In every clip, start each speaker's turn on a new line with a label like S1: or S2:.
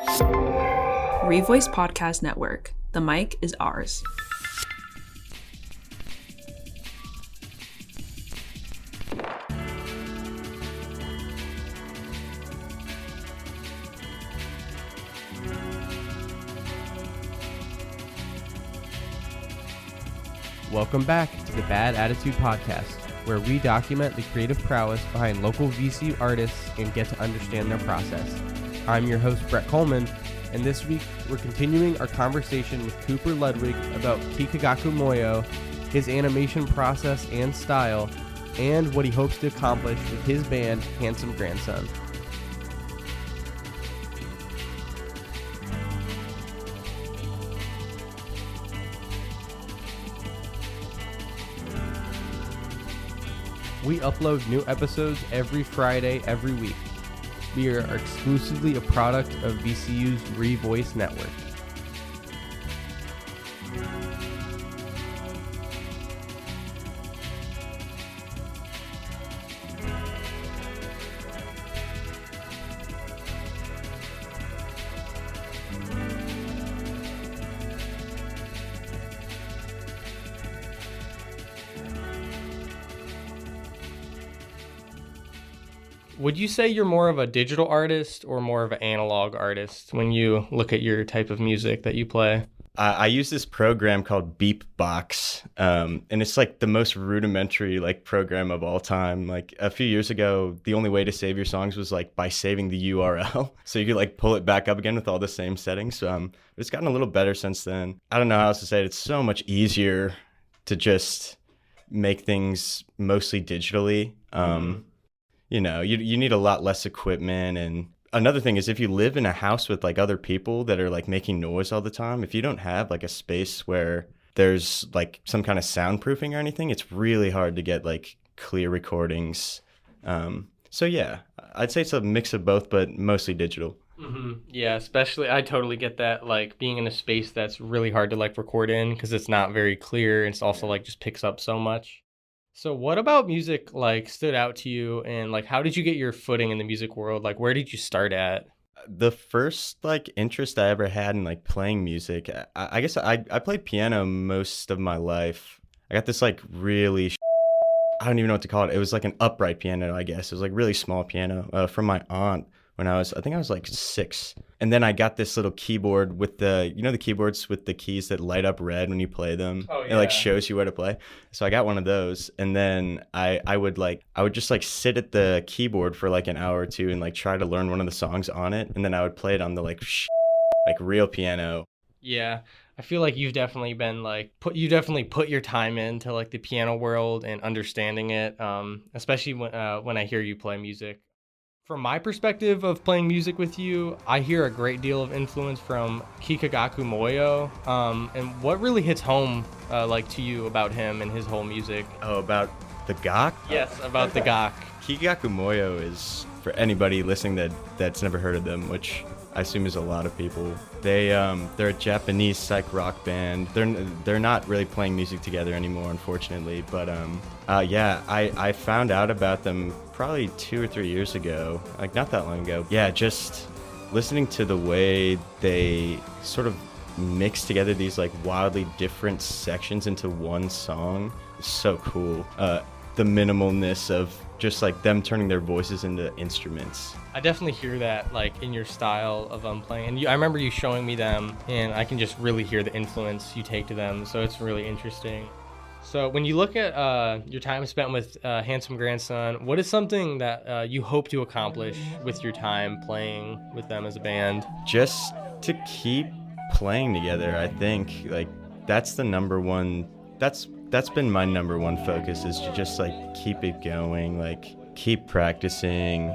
S1: Revoice Podcast Network. The mic is ours.
S2: Welcome back to the Bad Attitude Podcast, where we document the creative prowess behind local VCU artists and get to understand their process. I'm your host, Brett Coleman, and this week we're continuing our conversation with Cooper Ludwig about Kikagaku Moyo, his animation process and style, and what he hopes to accomplish with his band, Handsome Grandson. We upload new episodes every Friday, every week. We are exclusively a product of VCU's Revoice Network. Would you say you're more of a digital artist or more of an analog artist when you look at your type of music that you play?
S3: I use this program called Beepbox, and it's like the most rudimentary like program of all time. Like a few years ago, the only way to save your songs was like by saving the URL, so you could like pull it back up again with all the same settings. But it's gotten a little better since then. I don't know how else to say it. It's so much easier to just make things mostly digitally. You know, you need a lot less equipment. And another thing is if you live in a house with like other people that are like making noise all the time, if you don't have like a space where there's like some kind of soundproofing or anything, it's really hard to get like clear recordings. So yeah, I'd say it's a mix of both, but mostly digital.
S2: Mm-hmm. Yeah, especially I totally get that, like being in a space that's really hard to like record in because it's not very clear. It's also like just picks up so much. So what about music like stood out to you, and like how did you get your footing in the music world? Like where did you start at?
S3: The first like interest I ever had in like playing music, I guess I played piano most of my life. I got this like really I don't even know what to call it. It was like an upright piano, I guess. It was like really small piano from my aunt when I think I was like 6. And then I got this little keyboard with the keyboards with the keys that light up red when you play them. Oh, yeah. It like shows you where to play. So I got one of those, and then I would just like sit at the keyboard for like an hour or two and like try to learn one of the songs on it, and then I would play it on the like real piano.
S2: Yeah. I feel like you've definitely been like put your time into like the piano world and understanding it, especially when I hear you play music. From my perspective of playing music with you, I hear a great deal of influence from Kikagaku Moyo. And what really hits home like to you about him and his whole music?
S3: Oh, about the gak?
S2: Yes, about the gak.
S3: Kikagaku Moyo is, for anybody listening that's never heard of them, which I assume is a lot of people. They're a Japanese psych rock band. They're not really playing music together anymore, unfortunately. But I found out about them probably 2 or 3 years ago, like not that long ago. Yeah, just listening to the way they sort of mix together these like wildly different sections into one song is so cool. The minimalness of just like them turning their voices into instruments.
S2: I definitely hear that like in your style of playing, and I remember you showing me them, and I can just really hear the influence you take to them, so it's really interesting. So when you look at your time spent with Handsome Grandson, what is something that you hope to accomplish with your time playing with them as a band?
S3: Just to keep playing together, I think. Like that's the number one. That's been my number one focus, is to just like keep it going, like keep practicing,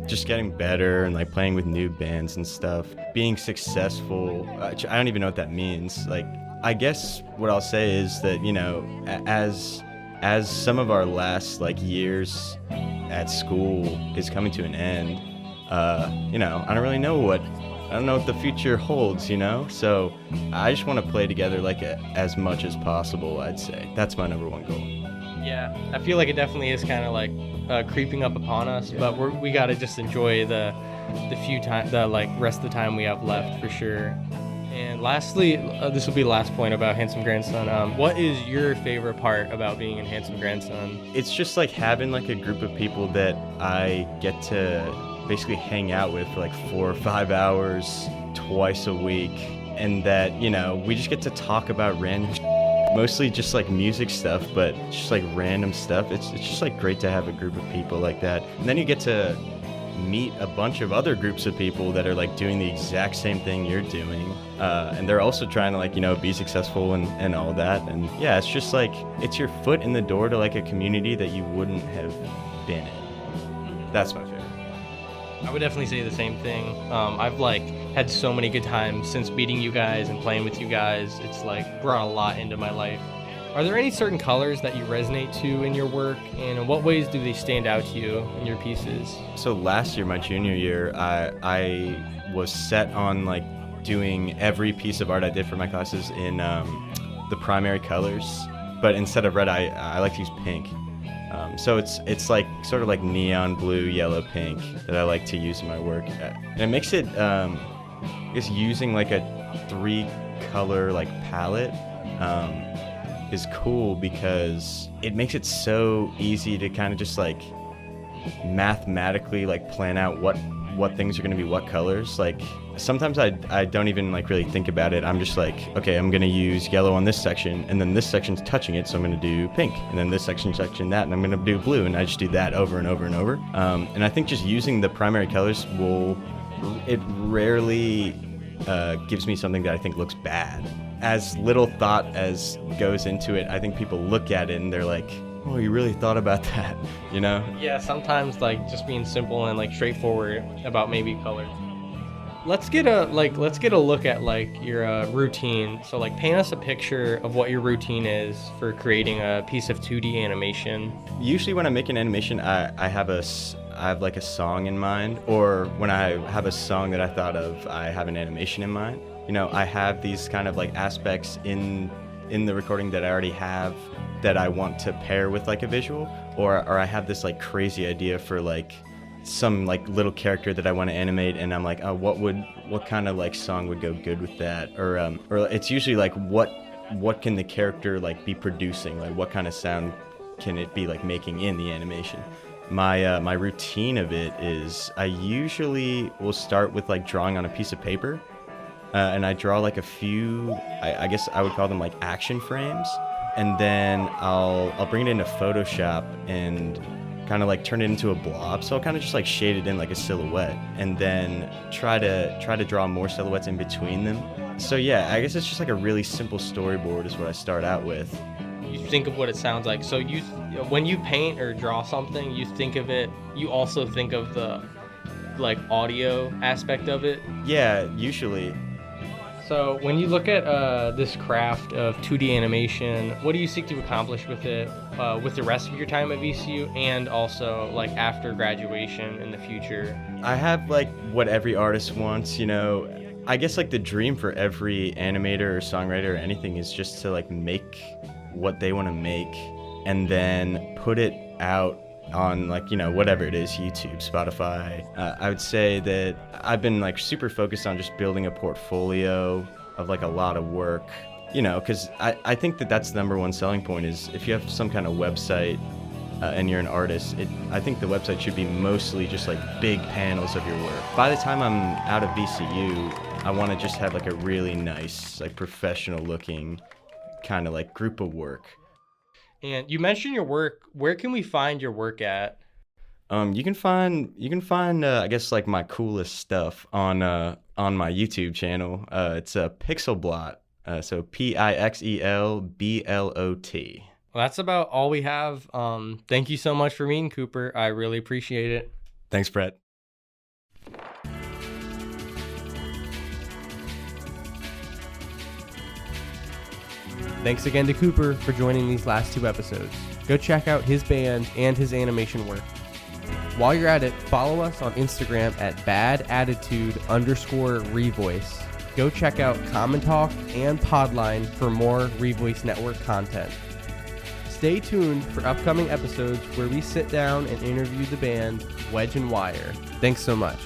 S3: just getting better and like playing with new bands and stuff, being successful. I don't even know what that means. Like I guess what I'll say is that, you know, as some of our last like years at school is coming to an end, you know, I don't know what the future holds, you know? So I just want to play together like as much as possible, I'd say. That's my number one goal.
S2: Yeah, I feel like it definitely is kind of like creeping up upon us, but we got to just enjoy the the rest of the time we have left for sure. And lastly, this will be the last point about Handsome Grandson. What is your favorite part about being in Handsome Grandson?
S3: It's just like having like a group of people that I get to basically hang out with for like 4 or 5 hours twice a week, and that, you know, we just get to talk about random mostly just like music stuff, but just like random stuff. It's just like great to have a group of people like that. And then you get to meet a bunch of other groups of people that are like doing the exact same thing you're doing, and they're also trying to like, you know, be successful and all that. And yeah, it's just like, it's your foot in the door to like a community that you wouldn't have been in. That's my favorite.
S2: I would definitely say the same thing. I've like had so many good times since meeting you guys and playing with you guys. It's like brought a lot into my life. Are there any certain colors that you resonate to in your work, and in what ways do they stand out to you in your pieces?
S3: So last year, my junior year, I was set on like doing every piece of art I did for my classes in the primary colors, but instead of red, I like to use pink. So it's like sort of like neon blue, yellow, pink that I like to use in my work, and it makes it I guess using like a 3-color like palette is cool because it makes it so easy to kind of just like mathematically like plan out what things are going to be what colors. Like sometimes I don't even like really think about it. I'm just like, okay, I'm going to use yellow on this section, and then this section's touching it, so I'm going to do pink, and then this section's touching that, and I'm going to do blue, and I just do that over and over and over. And I think just using the primary colors it rarely gives me something that I think looks bad. As little thought as goes into it, I think people look at it and they're like, oh, you really thought about that, you know?
S2: Yeah, sometimes like just being simple and like straightforward about maybe color. Let's get a look at like your routine. So like paint us a picture of what your routine is for creating a piece of 2D animation.
S3: Usually when I make an animation, I have like a song in mind, or when I have a song that I thought of, I have an animation in mind. You know, I have these kind of like aspects in the recording that I already have that I want to pair with like a visual, or I have this like crazy idea for like some like little character that I want to animate, and I'm like, oh, what kind of like song would go good with that? Or it's usually like what can the character like be producing? Like what kind of sound can it be like making in the animation? My routine of it is I usually will start with like drawing on a piece of paper. And I draw like a few, I guess I would call them like action frames, and then I'll bring it into Photoshop and kind of like turn it into a blob. So I'll kind of just like shade it in like a silhouette, and then try to draw more silhouettes in between them. So yeah, I guess it's just like a really simple storyboard is what I start out with.
S2: You think of what it sounds like. So when you paint or draw something, you think of it, you also think of the like audio aspect of it?
S3: Yeah, usually.
S2: So when you look at this craft of 2D animation, what do you seek to accomplish with it with the rest of your time at VCU, and also like after graduation in the future?
S3: I have like what every artist wants, you know. I guess like the dream for every animator or songwriter or anything is just to like make what they want to make and then put it out on like, you know, whatever it is, YouTube, Spotify. I would say that I've been like super focused on just building a portfolio of like a lot of work, you know, because I think that that's the number one selling point is if you have some kind of website and you're an artist, I think the website should be mostly just like big panels of your work. By the time I'm out of VCU, I want to just have like a really nice, like professional looking kind of like group of work.
S2: And you mentioned your work. Where can we find your work at?
S3: You can find I guess like my coolest stuff on my YouTube channel. It's a Pixelblot. So Pixelblot.
S2: Well, that's about all we have. Thank you so much for meeting, Cooper. I really appreciate it.
S3: Thanks, Brett.
S2: Thanks again to Cooper for joining these last 2 episodes. Go check out his band and his animation work. While you're at it, follow us on Instagram at badattitude_revoice. Go check out Common Talk and Podline for more Revoice Network content. Stay tuned for upcoming episodes where we sit down and interview the band Wedge and Wire. Thanks so much.